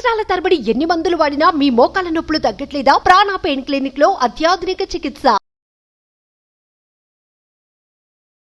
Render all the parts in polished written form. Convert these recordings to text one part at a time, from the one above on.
సంవత్సరాల తరబడి ఎన్ని మందులు వాడినా మీ మోకాల నొప్పులు తగ్గట్లేదా? ప్రాణ పెయిన్ క్లినిక్ లో అత్యాధునిక చికిత్స.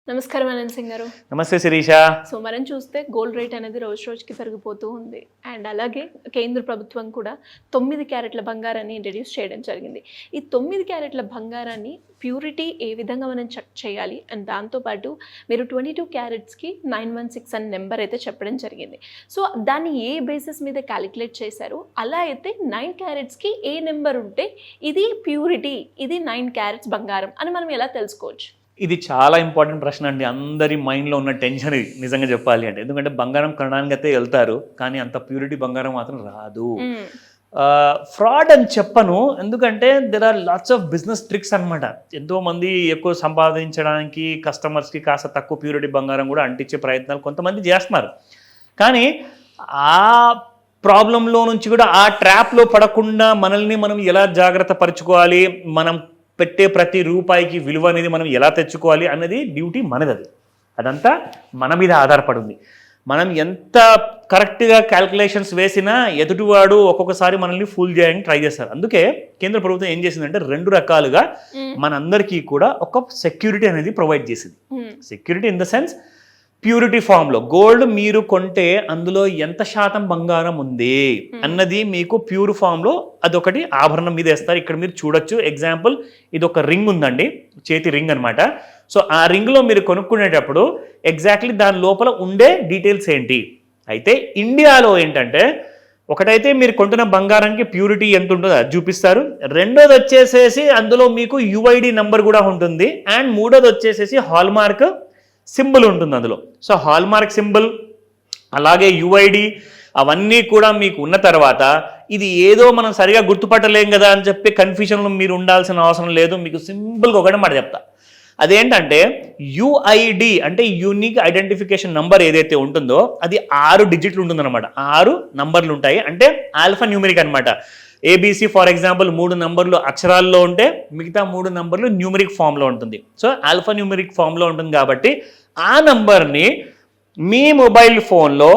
నమస్కారం అనంత్ సింగ్ గారు. నమస్తే శిరీష. సో మనం చూస్తే గోల్డ్ రేట్ అనేది రోజు రోజుకి పెరిగిపోతూ ఉంది. అండ్ అలాగే కేంద్ర ప్రభుత్వం కూడా 9 క్యారెట్ల బంగారాన్ని ఇంట్రడ్యూస్ చేయడం జరిగింది. ఈ 9 క్యారెట్ల బంగారాన్ని ప్యూరిటీ ఏ విధంగా మనం చెక్ చేయాలి అండ్ దాంతోపాటు మీరు 22 క్యారెట్స్కి 916 అనే నెంబర్ అయితే చెప్పడం జరిగింది. సో దాన్ని ఏ బేసిస్ మీద క్యాలిక్యులేట్ చేశారు? అలా అయితే 9 క్యారెట్స్కి ఏ నెంబర్ ఉంటే ఇది ప్యూరిటీ, ఇది 9 క్యారెట్స్ బంగారం అని మనం ఎలా తెలుసుకోవచ్చు? ఇది చాలా ఇంపార్టెంట్ ప్రశ్న అండి. అందరి మైండ్లో ఉన్న టెన్షన్ ఇది నిజంగా చెప్పాలి అంటే. ఎందుకంటే బంగారం కొనడానికి అయితే వెళ్తారు, కానీ అంత ప్యూరిటీ బంగారం మాత్రం రాదు. ఫ్రాడ్ అని చెప్పను, ఎందుకంటే there are lots of business tricks అనమాట. ఎంతోమంది ఎక్కువ సంపాదించడానికి కస్టమర్స్కి కాస్త తక్కువ ప్యూరిటీ బంగారం కూడా అంటించే ప్రయత్నాలు కొంతమంది చేస్తున్నారు. కానీ ఆ ప్రాబ్లంలో నుంచి కూడా, ఆ ట్రాప్లో పడకుండా మనల్ని మనం ఎలా జాగ్రత్త పరుచుకోవాలి, మనం పెట్టే ప్రతి రూపాయికి విలువ అనేది మనం ఎలా తెచ్చుకోవాలి అన్నది డ్యూటీ మనది. అదంతా మన మీద ఆధారపడి ఉంది. మనం ఎంత కరెక్ట్గా క్యాల్కులేషన్స్ వేసినా ఎదుటివాడు ఒక్కొక్కసారి మనల్ని ఫూల్ చేయడానికి ట్రై చేస్తారు. అందుకే కేంద్ర ప్రభుత్వం ఏం చేసిందంటే 2 రకాలుగా మనందరికీ కూడా ఒక సెక్యూరిటీ అనేది ప్రొవైడ్ చేసింది. Security in the sense purity ఫామ్లో గోల్డ్ మీరు కొంటే అందులో ఎంత శాతం బంగారం ఉంది అన్నది మీకు ప్యూర్ ఫామ్లో అదొకటి ఆభరణం మీద వేస్తారు. ఇక్కడ మీరు చూడొచ్చు. ఎగ్జాంపుల్, ఇది ఒక రింగ్ ఉందండి, చేతి రింగ్ అనమాట. సో ఆ రింగ్లో మీరు కొనుక్కునేటప్పుడు ఎగ్జాక్ట్లీ దాని లోపల ఉండే డీటెయిల్స్ ఏంటి. అయితే ఇండియాలో ఏంటంటే, ఒకటైతే మీరు కొంటున్న బంగారానికి ప్యూరిటీ ఎంత ఉంటుందో అది చూపిస్తారు. రెండోది వచ్చేసేసి అందులో మీకు UID నెంబర్ కూడా ఉంటుంది. అండ్ మూడోది వచ్చేసేసి హాల్మార్క్ సింబల్ ఉంటుంది అందులో. సో హాల్మార్క్ సింబల్ అలాగే UID అవన్నీ కూడా మీకు ఉన్న తర్వాత ఇది ఏదో మనం సరిగా గుర్తుపట్టలేం కదా అని చెప్పి కన్ఫ్యూజన్లో మీరు ఉండాల్సిన అవసరం లేదు. మీకు సింపుల్గా ఒకటే మాట చెప్తా. అదేంటంటే UID అంటే యూనిక్ ఐడెంటిఫికేషన్ నంబర్ ఏదైతే ఉంటుందో అది 6 డిజిట్లు ఉంటుందన్నమాట. 6 నంబర్లు ఉంటాయి. అంటే ఆల్ఫా న్యూమరిక్ అనమాట. ABC ఫర్ ఎగ్జాంపుల్ 3 నంబర్లు అక్షరాల్లో ఉంటే మిగతా 3 నంబర్లు న్యూమరిక్ ఫామ్లో ఉంటుంది. సో ఆల్ఫా న్యూమరిక్ ఫామ్లో ఉంటుంది కాబట్టి ఆ నంబర్ని మీ మొబైల్ ఫోన్లో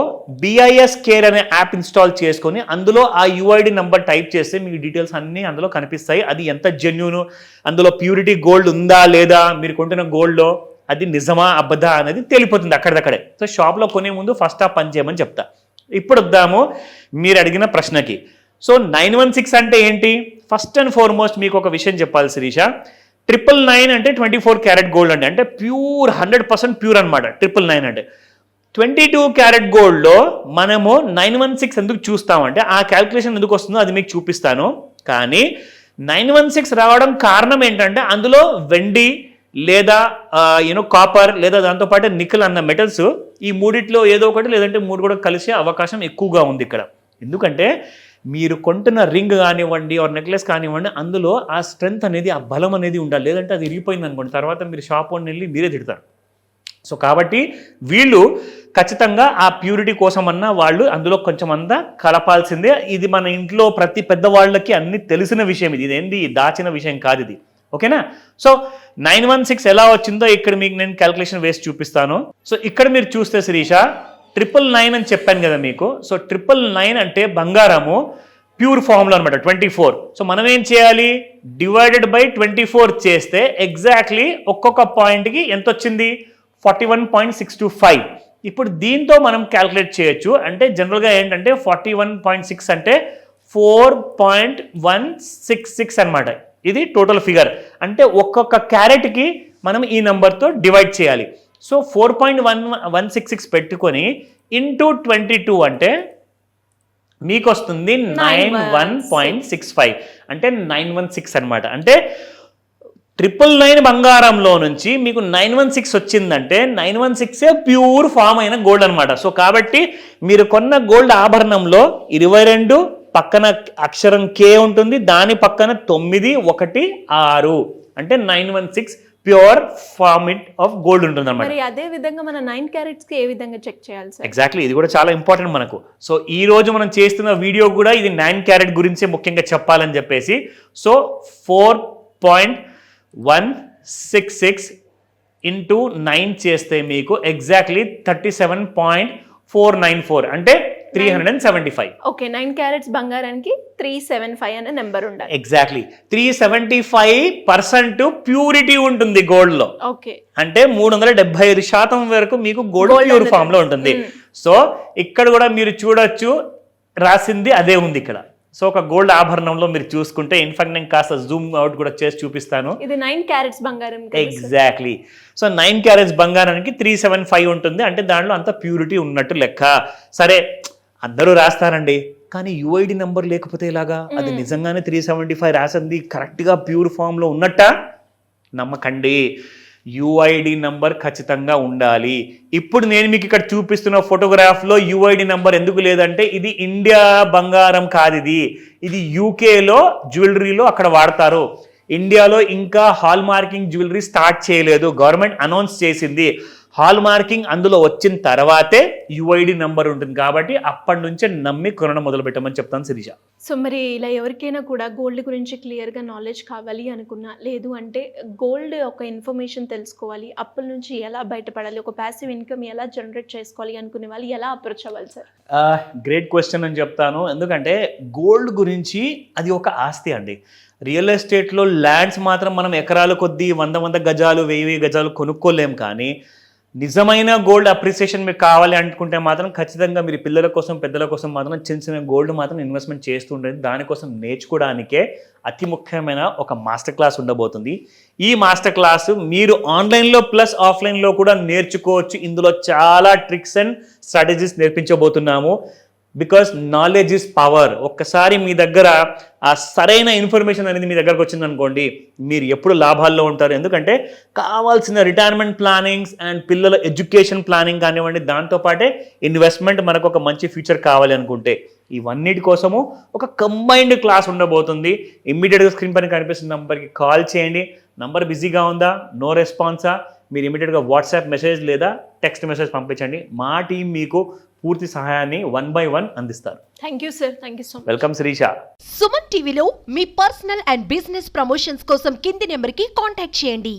BIS కేర్ అనే యాప్ ఇన్స్టాల్ చేసుకొని అందులో ఆ UID నెంబర్ టైప్ చేస్తే మీకు డీటెయిల్స్ అన్నీ అందులో కనిపిస్తాయి. అది ఎంత జెన్యూను, అందులో ప్యూరిటీ గోల్డ్ ఉందా లేదా, మీరు కొంటున్న గోల్డ్లో అది నిజమా అబద్ధా అనేది తెలిపోతుంది అక్కడిదక్కడే. సో షాప్లో కొనే ముందు ఫస్ట్ ఆ పని చేయమని చెప్తా. ఇప్పుడు వద్దాము మీరు అడిగిన ప్రశ్నకి. సో 916 అంటే ఏంటి? ఫస్ట్ అండ్ ఫార్మోస్ట్ మీకు ఒక విషయం చెప్పాలి శిరీష. 999 అంటే 24 క్యారెట్ గోల్డ్ అండి. అంటే ప్యూర్ 100% ప్యూర్ అనమాట 999 అంటే. 22 క్యారెట్ గోల్డ్లో మనము 916 ఎందుకు చూస్తామంటే, ఆ క్యాల్కులేషన్ ఎందుకు వస్తుందో అది మీకు చూపిస్తాను. కానీ 916 రావడం కారణం ఏంటంటే అందులో వెండి లేదా కాపర్ లేదా దాంతోపాటు నికెల్ అన్న మెటల్స్, ఈ మూడిట్లో ఏదో ఒకటి లేదంటే 3 కూడా కలిసే అవకాశం ఎక్కువగా ఉంది ఇక్కడ. ఎందుకంటే మీరు కొంటున్న రింగ్ కానివ్వండి ఆర్ నెక్లెస్ కానివ్వండి, అందులో ఆ స్ట్రెంగ్త్ అనేది, ఆ బలం అనేది ఉండాలి. లేదంటే అది ఇరిగిపోయింది అనుకోండి, తర్వాత మీరు షాప్ వన్ వెళ్ళి మీరే తిడతారు. సో కాబట్టి వీళ్ళు ఖచ్చితంగా ఆ ప్యూరిటీ కోసమన్నా వాళ్ళు అందులో కొంచెం అంతా కలపాల్సిందే. ఇది మన ఇంట్లో ప్రతి పెద్దవాళ్ళకి అన్ని తెలిసిన విషయం. ఇదేంటి దాచిన విషయం కాదు ఇది. ఓకేనా? సో 916 ఎలా వచ్చిందో ఇక్కడ మీకు నేను క్యాల్కులేషన్ వేసి చూపిస్తాను. సో ఇక్కడ మీరు చూస్తే శిరీష 999 అని చెప్పాను కదా మీకు. సో 999 అంటే బంగారము ప్యూర్ ఫామ్లో అనమాట 24. సో మనం ఏం చేయాలి? డివైడెడ్ బై 24 చేస్తే ఎగ్జాక్ట్లీ ఒక్కొక్క పాయింట్కి ఎంత వచ్చింది? 41.625. ఇప్పుడు దీంతో మనం క్యాల్కులేట్ చేయొచ్చు. అంటే జనరల్గా ఏంటంటే 41.6 అంటే 4.166 అనమాట. ఇది టోటల్ ఫిగర్. అంటే ఒక్కొక్క క్యారెట్కి మనం ఈ నెంబర్తో డివైడ్ చేయాలి. సో 4.166 పెట్టుకొని ఇంటూ 22 అంటే మీకు వస్తుంది 91.65. అంటే 916 అనమాట. అంటే 999 బంగారంలో నుంచి మీకు 916 వచ్చిందంటే 916 ప్యూర్ ఫామ్ అయిన గోల్డ్ అనమాట. సో కాబట్టి మీరు కొన్న గోల్డ్ ఆభరణంలో 22 పక్కన అక్షరం K ఉంటుంది, దాని పక్కన 916 అంటే 916 ప్యూర్ ఫార్మిట్ ఆఫ్ గోల్డ్ ఉంటుంది అనమాట. మరి అదే విధంగా మన 9 క్యారెట్స్ కి ఏ విధంగా చెక్ చేయాలి సార్? ఎగ్జాక్ట్లీ, ఇది కూడా చాలా ఇంపార్టెంట్ మనకు. సో ఈ రోజు మనం చేస్తున్న వీడియో కూడా ఇది 9 క్యారెట్ గురించి ముఖ్యంగా చెప్పాలని చెప్పేసి. సో 4.166 ఇంటూ 9 చేస్తే మీకు ఎగ్జాక్ట్లీ 37.494 అంటే 375. ఓకే, 9 క్యారెట్స్ బంగారానికి 375 అనే నెంబర్ ఉండాలి. ఎగ్జాక్ట్లీ 375% ప్యూరిటీ ఉంటుంది గోల్డ్ లో. ఓకే, అంటే 375% వరకు మీకు గోల్డ్ ప్యూర్ ఫామ్ లో ఉంటుంది. సో ఇక్కడ కూడా మీరు చూడొచ్చు, రాసింది అదే ఉంది ఇక్కడ. సో ఒక గోల్డ్ ఆభరణంలో మీరు చూసుకుంటే, ఇన్ఫాక్ట్ నేను కాస్త జూమ్ అవుట్ కూడా చేసి చూపిస్తాను. ఇది 9 క్యారెట్స్ బంగారం. ఎగ్జాక్ట్లీ. సో 9 క్యారెట్స్ బంగారానికి 375 ఉంటుంది. అంటే దాంట్లో అంత ప్యూరిటీ ఉన్నట్టు లెక్క. సరే, అందరూ రాస్తారండి, కానీ యుఐడి నెంబర్ లేకపోతే ఇలాగా? అది నిజంగానే 375 రాసింది కరెక్ట్గా ప్యూర్ ఫామ్లో ఉన్నట్ట? నమ్మకండి, యుఐడి నంబర్ ఖచ్చితంగా ఉండాలి. ఇప్పుడు నేను మీకు ఇక్కడ చూపిస్తున్న ఫోటోగ్రాఫ్లో యుఐడి నంబర్ ఎందుకు లేదంటే, ఇది ఇండియా బంగారం కాదు, ఇది యూకేలో జ్యువెలరీలో అక్కడ వాడతారు. ఇండియాలో ఇంకా హాల్ మార్కింగ్ జ్యువెలరీ స్టార్ట్ చేయలేదు. గవర్నమెంట్ అనౌన్స్ చేసింది. హాల్ మార్కింగ్ అందులో వచ్చిన తర్వాతే యుఐడి నంబర్ ఉంటుంది. కాబట్టి అప్పటి నుంచే నమ్మి కొనడం మొదలు పెట్టమని చెప్తాను శిరీష. సో మరి ఇలా ఎవరికైనా కూడా గోల్డ్ గురించి క్లియర్గా నాలెడ్జ్ కావాలి అనుకున్నా, లేదు అంటే గోల్డ్ ఒక ఇన్ఫర్మేషన్ తెలుసుకోవాలి, అప్పుల నుంచి ఎలా బయటపడాలి, ఒక ప్యాసివ్ ఇన్కమ్ ఎలా జనరేట్ చేసుకోవాలి అనుకునే వాళ్ళు ఎలా అప్రోచ్ అవ్వాలి సార్? గ్రేట్ క్వశ్చన్ అని చెప్తాను. ఎందుకంటే గోల్డ్ గురించి అది ఒక ఆస్తి అండి. రియల్ ఎస్టేట్లో ల్యాండ్స్ మాత్రం మనం ఎకరాల కొద్దీ 100 గజాలు 1000 గజాలు కొనుక్కోలేం. కానీ నిజమైన గోల్డ్ అప్రిసియేషన్ మీకు కావాలి అనుకుంటే మాత్రం ఖచ్చితంగా మీరు పిల్లల కోసం, పెద్దల కోసం మాత్రం చిన్న గోల్డ్ మాత్రం ఇన్వెస్ట్మెంట్ చేస్తూ ఉండేది. దానికోసం నేర్చుకోవడానికే అతి ముఖ్యమైన ఒక మాస్టర్ క్లాస్ ఉండబోతుంది. ఈ మాస్టర్ క్లాసు మీరు ఆన్లైన్లో ప్లస్ ఆఫ్లైన్లో కూడా నేర్చుకోవచ్చు. ఇందులో చాలా ట్రిక్స్ అండ్ స్ట్రాటజీస్ నేర్పించబోతున్నాము. Because knowledge is power. ఒక్కసారి మీ దగ్గర ఆ సరైన ఇన్ఫర్మేషన్ అనేది మీ దగ్గరకు వచ్చిందనుకోండి, మీరు ఎప్పుడు లాభాల్లో ఉంటారు. ఎందుకంటే కావాల్సిన రిటైర్మెంట్ ప్లానింగ్స్ అండ్ పిల్లల ఎడ్యుకేషన్ ప్లానింగ్ కానివ్వండి, దాంతోపాటే ఇన్వెస్ట్మెంట్, మనకు ఒక మంచి ఫ్యూచర్ కావాలి అనుకుంటే, ఇవన్నిటి కోసము ఒక కంబైన్డ్ క్లాస్ ఉండబోతుంది. ఇమ్మీడియట్గా స్క్రీన్ పైన కనిపిస్తున్న నంబర్కి కాల్ చేయండి. నంబర్ బిజీగా ఉందా, నో రెస్పాన్సా, మీరు ఇమీడియట్గా వాట్సాప్ మెసేజ్ లేదా టెక్స్ట్ మెసేజ్ పంపించండి. మా టీం మీకు పూర్తి సహాయాన్ని 1 by 1 అందిస్తారు. Thank you sir, thank you so much. Welcome Shirisha. Suman టీవీలో మీ పర్సనల్ అండ్ బిజినెస్ ప్రమోషన్స్ కోసం కింది నెంబర్కి కాంటాక్ట్ చేయండి.